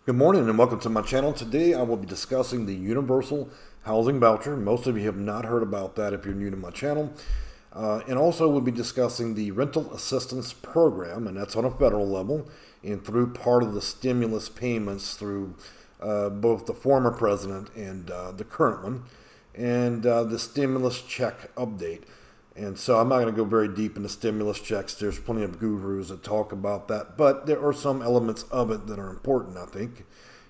Good morning and welcome to my channel. Today I will be discussing the Universal Housing Voucher. Most of you have not heard about that if you're new to my channel. And also we'll be discussing the Rental Assistance Program, and that's on a federal level and through part of the stimulus payments through both the former president and the current one, and the stimulus check update. And so I'm not going to go very deep into stimulus checks. There's plenty of gurus that talk about that. But there are some elements of it that are important, I think.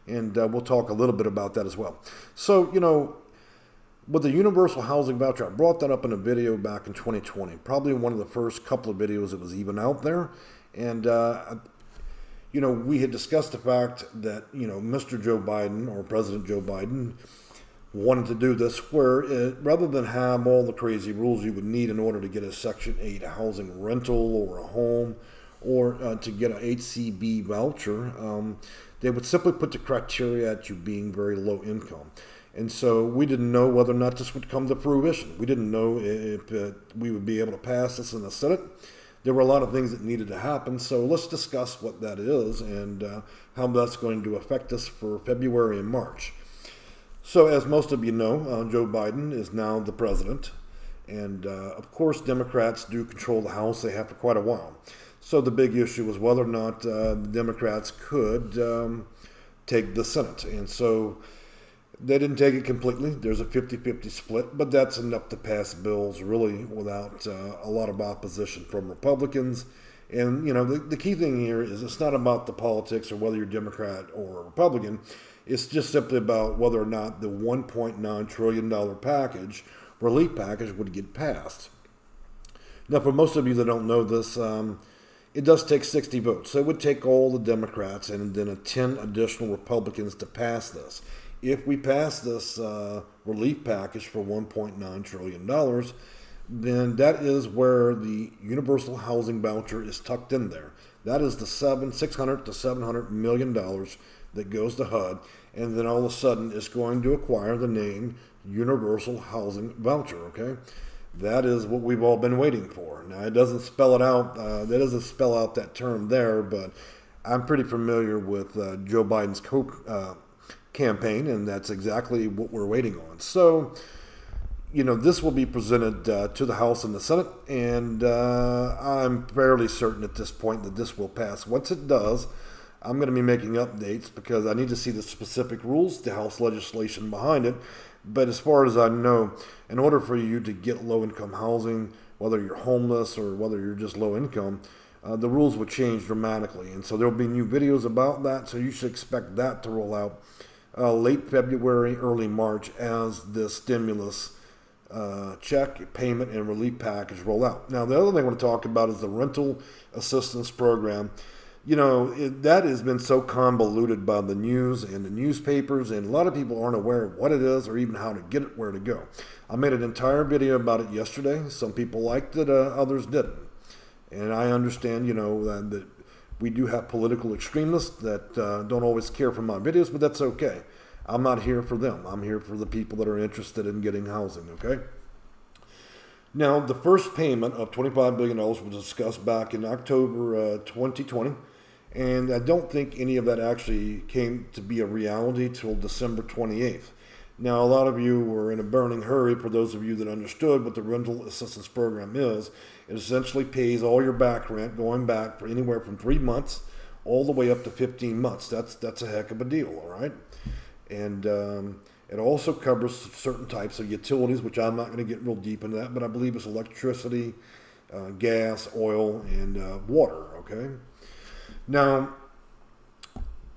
And we'll talk a little bit about that as well. So, with the Universal Housing Voucher, I brought that up in a video back in 2020. Probably one of the first couple of videos that was even out there. And, we had discussed the fact that, Mr. Joe Biden, or President Joe Biden, wanted to do this where rather than have all the crazy rules you would need in order to get a Section 8 housing rental or a home or to get an HCB voucher, they would simply put the criteria at you being very low income. And so we didn't know whether or not this would come to fruition. We didn't know if we would be able to pass this in the Senate. There were a lot of things that needed to happen, so let's discuss what that is and how that's going to affect us for February and March. So as most of you know, Joe Biden is now the president. And of course, Democrats do control the House. They have for quite a while. So the big issue was whether or not the Democrats could take the Senate. And so they didn't take it completely. There's a 50-50 split, but that's enough to pass bills really without a lot of opposition from Republicans. And, the key thing here is it's not about the politics or whether you're Democrat or Republican. It's just simply about whether or not the $1.9 trillion package, relief package, would get passed. Now, for most of you that don't know this, it does take 60 votes. So it would take all the Democrats and then 10 additional Republicans to pass this. If we pass this relief package for $1.9 trillion, then that is where the Universal Housing Voucher is tucked in there. That is the $600 to $700 million that goes to HUD, and then all of a sudden it's going to acquire the name Universal Housing Voucher, okay? That is what we've all been waiting for. Now, it doesn't spell it out, that doesn't spell out that term there, but I'm pretty familiar with Joe Biden's campaign, and that's exactly what we're waiting on. So, this will be presented to the House and the Senate, and I'm fairly certain at this point that this will pass. Once it does, I'm going to be making updates because I need to see the specific rules, the House legislation behind it. But as far as I know, in order for you to get low-income housing, whether you're homeless or whether you're just low income, the rules would change dramatically. And so there will be new videos about that, so you should expect that to roll out late February, early March as the stimulus check, payment, and relief package roll out. Now, the other thing I want to talk about is the Rental Assistance Program. That has been so convoluted by the news and the newspapers, and a lot of people aren't aware of what it is or even how to get it, where to go. I made an entire video about it yesterday. Some people liked it, others didn't. And I understand, that we do have political extremists that don't always care for my videos, but that's okay. I'm not here for them. I'm here for the people that are interested in getting housing, okay? Now, the first payment of $25 billion was discussed back in October 2020, and I don't think any of that actually came to be a reality till December 28th. Now, a lot of you were in a burning hurry. For those of you that understood what the Rental Assistance Program is, it essentially pays all your back rent going back for anywhere from 3 months all the way up to 15 months. That's a heck of a deal, all right? And it also covers certain types of utilities, which I'm not going to get real deep into that, but I believe it's electricity, gas, oil, and water, okay? Now,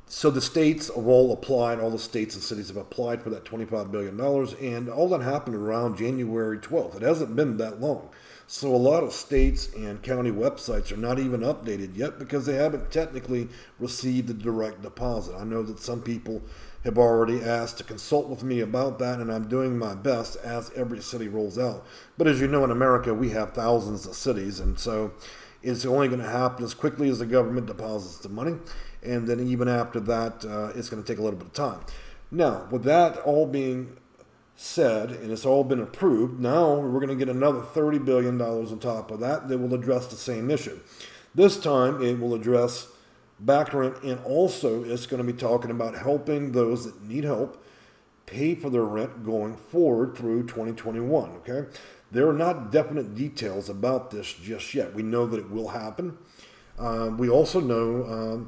so the states have all applied, all the states and cities have applied for that $25 billion, and all that happened around January 12th. It hasn't been that long. So a lot of states and county websites are not even updated yet because they haven't technically received the direct deposit. I know that some people have already asked to consult with me about that, and I'm doing my best as every city rolls out. But as you know, in America, we have thousands of cities, and so it's only going to happen as quickly as the government deposits the money, and then even after that, it's going to take a little bit of time. Now, with that all being said, and it's all been approved, now we're going to get another $30 billion on top of that that will address the same issue. This time, it will address back rent, and also it's going to be talking about helping those that need help pay for their rent going forward through 2021, okay? There are not definite details about this just yet. We know that it will happen. We also know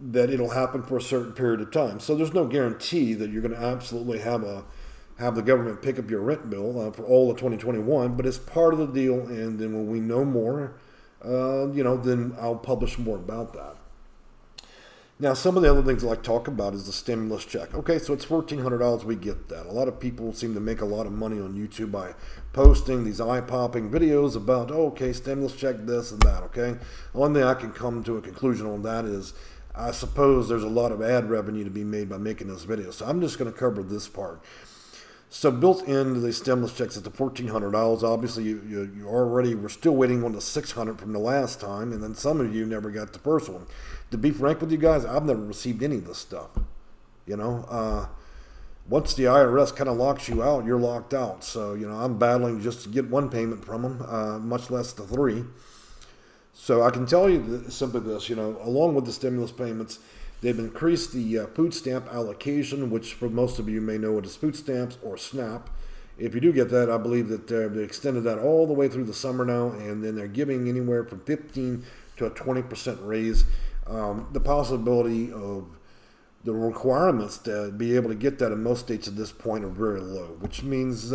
that it'll happen for a certain period of time. So there's no guarantee that you're going to absolutely have the government pick up your rent bill for all of 2021, but it's part of the deal, and then when we know more, then I'll publish more about that. Now, some of the other things I like to talk about is the stimulus check. Okay, so it's $1,400. We get that. A lot of people seem to make a lot of money on YouTube by posting these eye-popping videos about, oh, okay, stimulus check, this and that, okay? The one thing I can come to a conclusion on that is I suppose there's a lot of ad revenue to be made by making this video. So I'm just going to cover this part. So built into the stimulus checks at the $1,400, obviously you already were still waiting on the $600 from the last time, and then some of you never got the first one. To be frank with you guys, I've never received any of this stuff. Once the IRS kind of locks you out, you're locked out. So, I'm battling just to get one payment from them, much less the 3. So I can tell you simply this, along with the stimulus payments, they've increased the food stamp allocation, which for most of you may know it as food stamps or SNAP. If you do get that, I believe that they extended that all the way through the summer now, and then they're giving anywhere from 15 to a 20% raise. The possibility of the requirements to be able to get that in most states at this point are very low, which means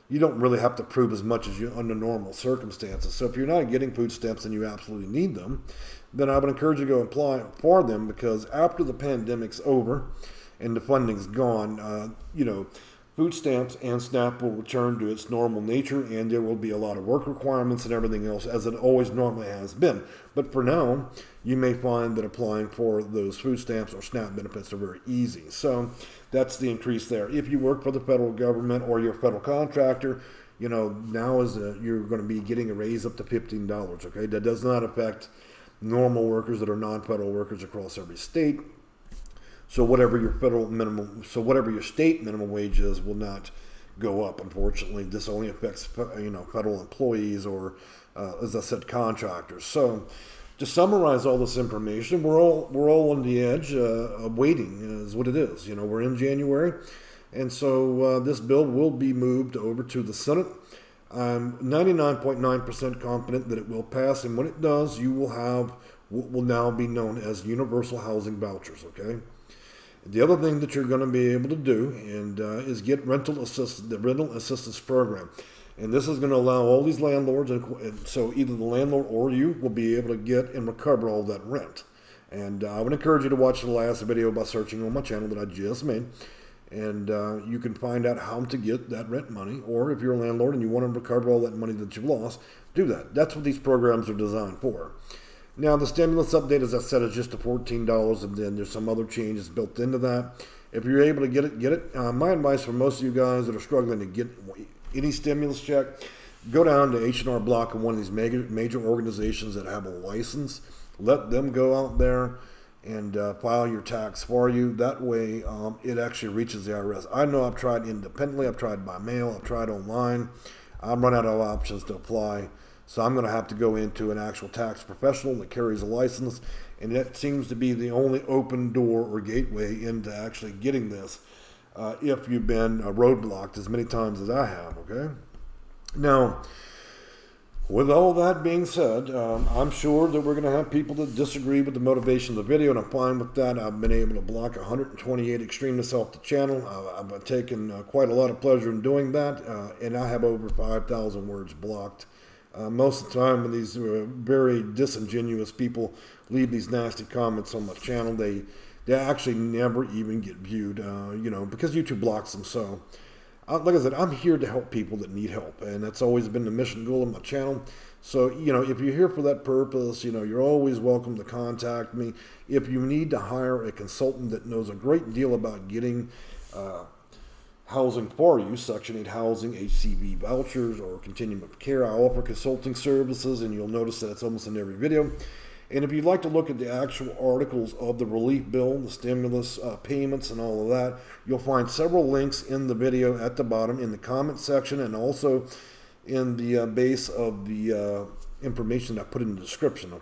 you don't really have to prove as much as you under normal circumstances. So if you're not getting food stamps and you absolutely need them, then I would encourage you to go apply for them, because after the pandemic's over and the funding's gone, food stamps and SNAP will return to its normal nature, and there will be a lot of work requirements and everything else as it always normally has been. But for now, you may find that applying for those food stamps or SNAP benefits are very easy. So that's the increase there. If you work for the federal government or you're a federal contractor, now you're going to be getting a raise up to $15, okay? That does not affect normal workers that are non-federal workers across every state. So whatever your state minimum wage is will not go up. Unfortunately, this only affects federal employees or, as I said, contractors. So to summarize all this information, we're all on the edge of waiting, is what it is. We're in January, and so this bill will be moved over to the Senate. I'm 99.9% confident that it will pass, and when it does, you will have what will now be known as universal housing vouchers, okay? The other thing that you're going to be able to do is get the rental assistance program. And this is going to allow all these landlords, and so either the landlord or you will be able to get and recover all that rent. And I would encourage you to watch the last video by searching on my channel that I just made. And you can find out how to get that rent money, or if you're a landlord and you want to recover all that money that you've lost, do that. That's what these programs are designed for. Now, the stimulus update, as I said, is just the $14, and then there's some other changes built into that. If you're able to get it, get it. My advice for most of you guys that are struggling to get any stimulus check, go down to H&R Block of one of these major organizations that have a license. Let them go out there and file your tax for you. That way, it actually reaches the IRS. I know I've tried independently. I've tried by mail. I've tried online. I'm run out of options to apply. So I'm going to have to go into an actual tax professional that carries a license, and that seems to be the only open door or gateway into actually getting this if you've been roadblocked as many times as I have, okay? Now, with all that being said, I'm sure that we're going to have people that disagree with the motivation of the video, and I'm fine with that. I've been able to block 128 extremists off the channel. I've taken quite a lot of pleasure in doing that, and I have over 5,000 words blocked. Most of the time when these very disingenuous people leave these nasty comments on my channel, they actually never even get viewed, because YouTube blocks them. So, like I said, I'm here to help people that need help, and that's always been the mission goal of my channel. So, if you're here for that purpose, you're always welcome to contact me. If you need to hire a consultant that knows a great deal about getting housing for you, Section 8 housing, HCV vouchers, or continuum of care, I offer consulting services, and you'll notice that it's almost in every video. And if you'd like to look at the actual articles of the relief bill, the stimulus payments, and all of that, you'll find several links in the video at the bottom in the comment section, and also in the base of the information I put in the description.